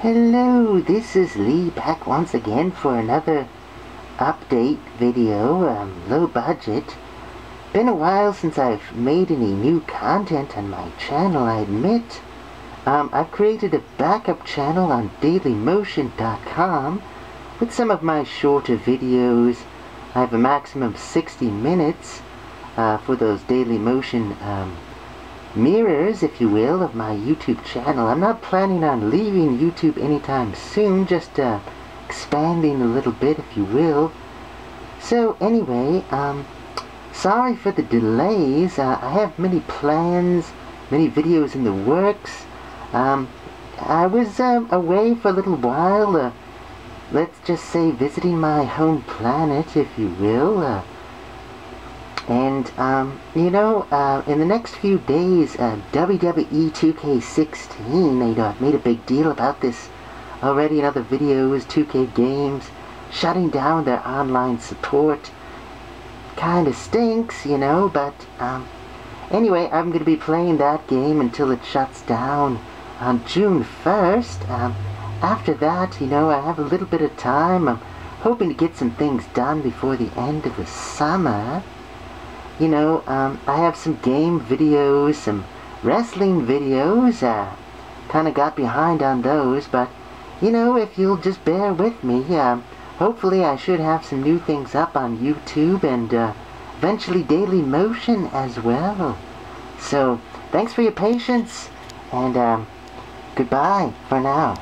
Hello, this is Lee back once again for another update video, low budget. Been a while since I've made any new content on my channel, I admit. I've created a backup channel on dailymotion.com with some of my shorter videos. I have a maximum of 60 minutes for those Dailymotion mirrors, if you will, of my YouTube channel. I'm not planning on leaving YouTube anytime soon, just expanding a little bit, if you will. So anyway, sorry for the delays. I have many plans, many videos in the works. I was away for a little while, let's just say visiting my home planet, if you will. And, in the next few days, WWE 2K16, I've made a big deal about this already in other videos, 2K Games, shutting down their online support. Kinda stinks, but, anyway, I'm gonna be playing that game until it shuts down on June 1st. After that, I have a little bit of time. I'm hoping to get some things done before the end of the summer. I have some game videos, some wrestling videos, kinda got behind on those, but, if you'll just bear with me, hopefully I should have some new things up on YouTube and, eventually Dailymotion as well. So, thanks for your patience, and, goodbye for now.